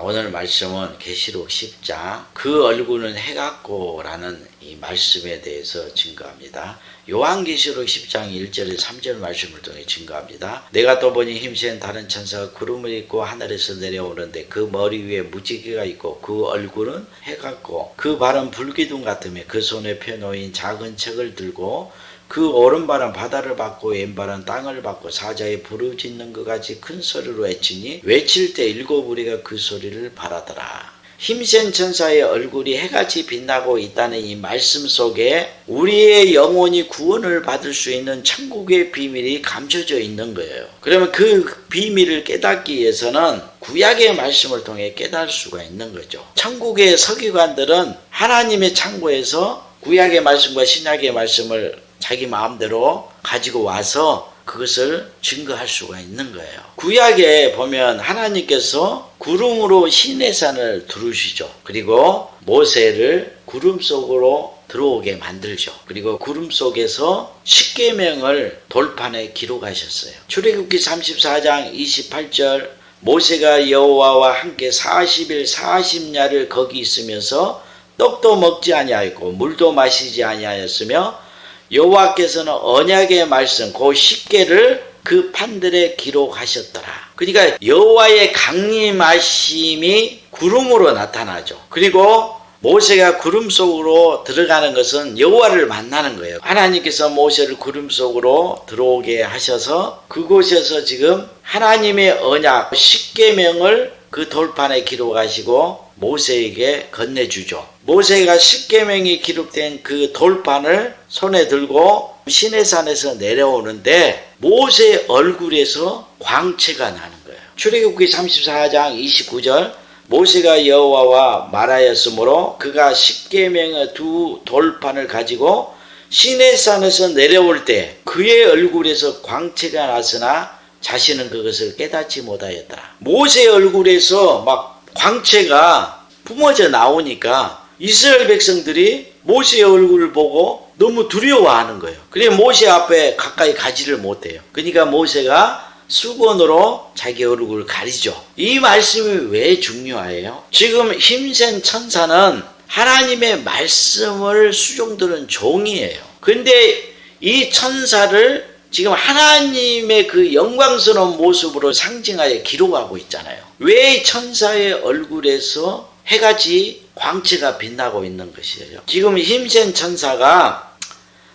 오늘 말씀은 계시록 10장 그 얼굴은 해같고 라는 이 말씀에 대해서 증거합니다. 요한계시록 10장 1절에 3절 말씀을 통해 증거합니다. 내가 또 보니 힘센 다른 천사가 구름을 입고 하늘에서 내려오는데 그 머리 위에 무지개가 있고 그 얼굴은 해같고 그 발은 불기둥 같으며 그 손에 펴놓인 작은 책을 들고 그 오른발은 바다를 받고 왼발은 땅을 받고 사자의 부르짖는 것 같이 큰 소리로 외치니 외칠 때 일곱 무리가 그 소리를 바라더라. 힘센 천사의 얼굴이 해같이 빛나고 있다는 이 말씀 속에 우리의 영혼이 구원을 받을 수 있는 천국의 비밀이 감춰져 있는 거예요. 그러면 그 비밀을 깨닫기 위해서는 구약의 말씀을 통해 깨달을 수가 있는 거죠. 천국의 서기관들은 하나님의 창고에서 구약의 말씀과 신약의 말씀을 자기 마음대로 가지고 와서 그것을 증거할 수가 있는 거예요. 구약에 보면 하나님께서 구름으로 시내산을 두르시죠. 그리고 모세를 구름 속으로 들어오게 만들죠. 그리고 구름 속에서 십계명을 돌판에 기록하셨어요. 출애굽기 34장 28절 모세가 여호와와 함께 40일 40야를 거기 있으면서 떡도 먹지 아니하였고 물도 마시지 아니하였으며 여호와께서는 언약의 말씀 그 십계를 그 판들에 기록하셨더라. 그러니까 여호와의 강림하심이 구름으로 나타나죠. 그리고 모세가 구름 속으로 들어가는 것은 여호와를 만나는 거예요. 하나님께서 모세를 구름 속으로 들어오게 하셔서 그곳에서 지금 하나님의 언약 십계명을 그 돌판에 기록하시고 모세에게 건네주죠. 모세가 십계명이 기록된 그 돌판을 손에 들고 시내산에서 내려오는데 모세 얼굴에서 광채가 나는 거예요. 출애굽기 34장 29절 모세가 여호와와 말하였으므로 그가 십계명의 두 돌판을 가지고 시내산에서 내려올 때 그의 얼굴에서 광채가 났으나 자신은 그것을 깨닫지 못하였더라. 모세 얼굴에서 막 광채가 뿜어져 나오니까 이스라엘 백성들이 모세의 얼굴을 보고 너무 두려워하는 거예요. 그래서 모세 앞에 가까이 가지를 못해요. 그러니까 모세가 수건으로 자기 얼굴을 가리죠. 이 말씀이 왜 중요해요? 지금 힘센 천사는 하나님의 말씀을 수종드는 종이에요. 그런데 이 천사를 지금 하나님의 그 영광스러운 모습으로 상징하여 기록하고 있잖아요. 왜 천사의 얼굴에서 해같이 광채가 빛나고 있는 것이에요? 지금 힘센 천사가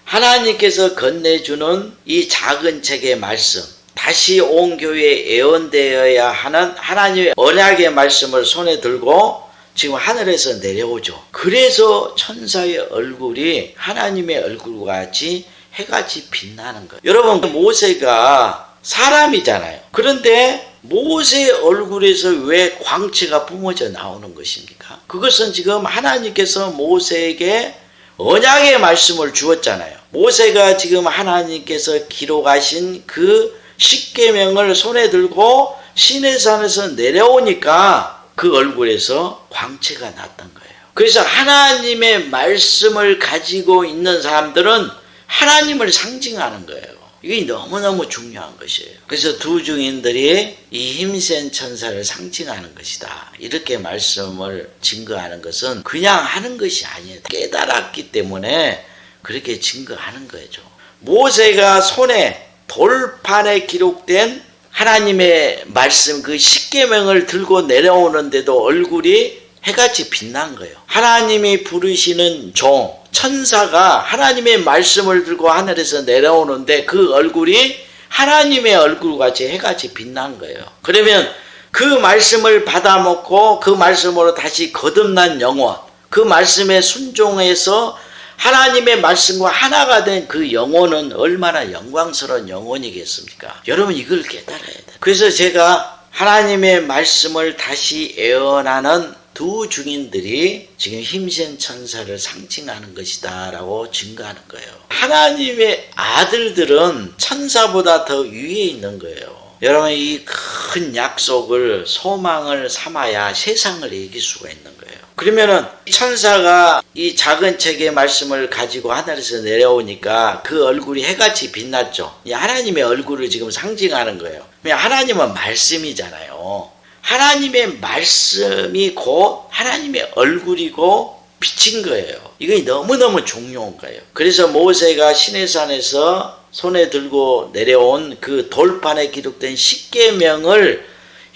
하나님께서 건네주는 이 작은 책의 말씀, 다시 온 교회에 예언되어야 하는 하나님의 언약의 말씀을 손에 들고 지금 하늘에서 내려오죠. 그래서 천사의 얼굴이 하나님의 얼굴과 같이 해같이 빛나는 거예요. 여러분, 모세가 사람이잖아요. 그런데 모세의 얼굴에서 왜 광채가 뿜어져 나오는 것입니까? 그것은 지금 하나님께서 모세에게 언약의 말씀을 주었잖아요. 모세가 지금 하나님께서 기록하신 그 십계명을 손에 들고 시내산에서 내려오니까 그 얼굴에서 광채가 났던 거예요. 그래서 하나님의 말씀을 가지고 있는 사람들은 하나님을 상징하는 거예요. 이게 너무너무 중요한 것이에요. 그래서 두 증인들이 이 힘센 천사를 상징하는 것이다. 이렇게 말씀을 증거하는 것은 그냥 하는 것이 아니에요. 깨달았기 때문에 그렇게 증거하는 거죠. 모세가 손에 돌판에 기록된 하나님의 말씀 그 십계명을 들고 내려오는데도 얼굴이 해같이 빛난 거예요. 하나님이 부르시는 종 천사가 하나님의 말씀을 들고 하늘에서 내려오는데 그 얼굴이 하나님의 얼굴같이 해같이 빛난 거예요. 그러면 그 말씀을 받아먹고 그 말씀으로 다시 거듭난 영혼, 그 말씀에 순종해서 하나님의 말씀과 하나가 된 그 영혼은 얼마나 영광스러운 영혼이겠습니까? 여러분, 이걸 깨달아야 돼요. 그래서 제가 하나님의 말씀을 다시 예언하는 두 증인들이 지금 힘센 천사를 상징하는 것이다 라고 증거하는 거예요. 하나님의 아들들은 천사보다 더 위에 있는 거예요. 여러분, 이 큰 약속을 소망을 삼아야 세상을 이길 수가 있는 거예요. 그러면은 천사가 이 작은 책의 말씀을 가지고 하늘에서 내려오니까 그 얼굴이 해같이 빛났죠. 하나님의 얼굴을 지금 상징하는 거예요. 하나님은 말씀이잖아요. 하나님의 말씀이 곧 하나님의 얼굴이고 빛인 거예요. 이게 너무너무 중요한 거예요. 그래서 모세가 시내산에서 손에 들고 내려온 그 돌판에 기록된 십계명을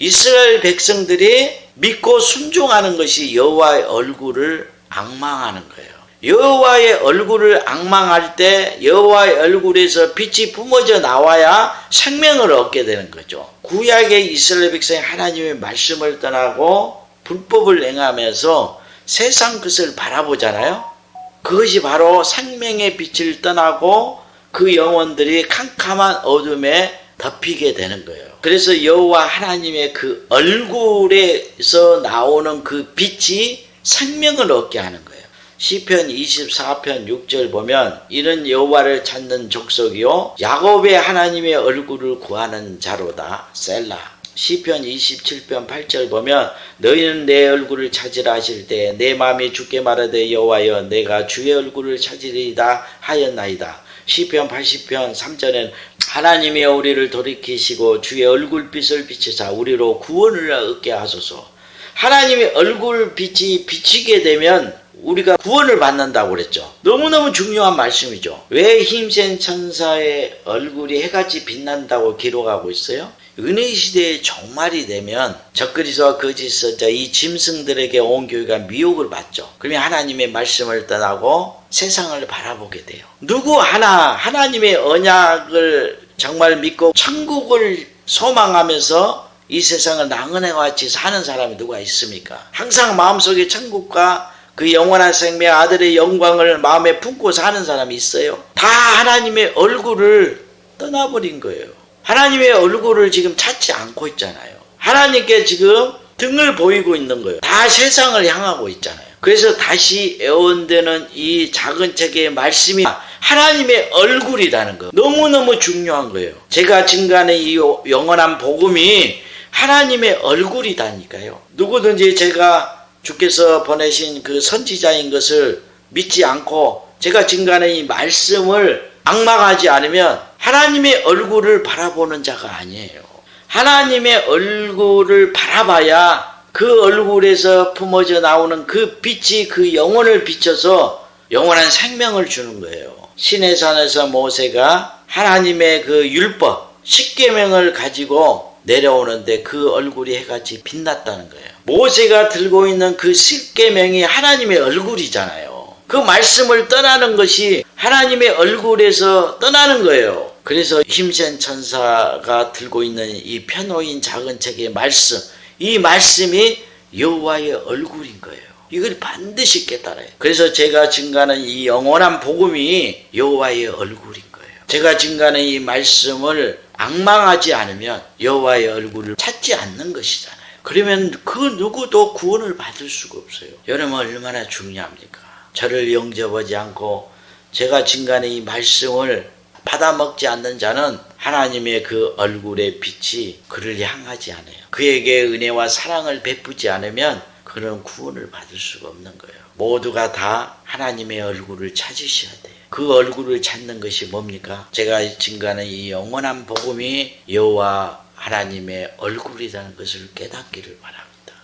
이스라엘 백성들이 믿고 순종하는 것이 여호와의 얼굴을 앙망하는 거예요. 여호와의 얼굴을 앙망할 때 여호와의 얼굴에서 빛이 뿜어져 나와야 생명을 얻게 되는 거죠. 구약의 이스라엘 백성이 하나님의 말씀을 떠나고 불법을 행하면서 세상 것을 바라보잖아요. 그것이 바로 생명의 빛을 떠나고 그 영혼들이 캄캄한 어둠에 덮이게 되는 거예요. 그래서 여호와 하나님의 그 얼굴에서 나오는 그 빛이 생명을 얻게 하는 거예요. 시편 24편 6절 보면 이는 여호와를 찾는 족속이요 야곱의 하나님의 얼굴을 구하는 자로다. 셀라. 시편 27편 8절 보면 너희는 내 얼굴을 찾으라 하실 때 내 마음이 주께 말하되 여호와여 내가 주의 얼굴을 찾으리이다 하였나이다. 시편 80편 3절엔 하나님이 우리를 돌이키시고 주의 얼굴빛을 비추사 우리로 구원을 얻게 하소서. 하나님의 얼굴빛이 비치게 되면 우리가 구원을 받는다고 그랬죠. 너무너무 중요한 말씀이죠. 왜 힘센 천사의 얼굴이 해같이 빛난다고 기록하고 있어요? 은혜의 시대의 종말이 되면 적그리스도와 거짓 선자 이 짐승들에게 온 교회가 미혹을 받죠. 그러면 하나님의 말씀을 떠나고 세상을 바라보게 돼요. 누구 하나 하나님의 언약을 정말 믿고 천국을 소망하면서 이 세상을 나그네와 같이 사는 사람이 누가 있습니까? 항상 마음속에 천국과 그 영원한 생명 아들의 영광을 마음에 품고 사는 사람이 있어요? 다 하나님의 얼굴을 떠나버린 거예요. 하나님의 얼굴을 지금 찾지 않고 있잖아요. 하나님께 지금 등을 보이고 있는 거예요. 다 세상을 향하고 있잖아요. 그래서 다시 애원되는 이 작은 책의 말씀이 하나님의 얼굴이라는 거 너무너무 중요한 거예요. 제가 증거하는 이 영원한 복음이 하나님의 얼굴이다니까요. 누구든지 제가 주께서 보내신 그 선지자인 것을 믿지 않고 제가 증거하는 이 말씀을 앙망하지 않으면 하나님의 얼굴을 바라보는 자가 아니에요. 하나님의 얼굴을 바라봐야 그 얼굴에서 품어져 나오는 그 빛이 그 영혼을 비춰서 영원한 생명을 주는 거예요. 시내산에서 모세가 하나님의 그 율법, 십계명을 가지고 내려오는데 그 얼굴이 해같이 빛났다는 거예요. 모세가 들고 있는 그 십계명이 하나님의 얼굴이잖아요. 그 말씀을 떠나는 것이 하나님의 얼굴에서 떠나는 거예요. 그래서 힘센 천사가 들고 있는 이 펴놓인 작은 책의 말씀, 이 말씀이 여호와의 얼굴인 거예요. 이걸 반드시 깨달아요. 그래서 제가 증거하는 이 영원한 복음이 여호와의 얼굴인 거예요. 제가 증거하는 이 말씀을 앙망하지 않으면 여호와의 얼굴을 찾지 않는 것이잖아요. 그러면 그 누구도 구원을 받을 수가 없어요. 여러분 얼마나 중요합니까? 저를 영접하지 않고 제가 증거하는 이 말씀을 받아먹지 않는 자는 하나님의 그 얼굴의 빛이 그를 향하지 않아요. 그에게 은혜와 사랑을 베푸지 않으면 그는 구원을 받을 수가 없는 거예요. 모두가 다 하나님의 얼굴을 찾으셔야 돼요. 그 얼굴을 찾는 것이 뭡니까? 제가 증거하는 이 영원한 복음이 여호와 하나님의 얼굴이라는 것을 깨닫기를 바랍니다.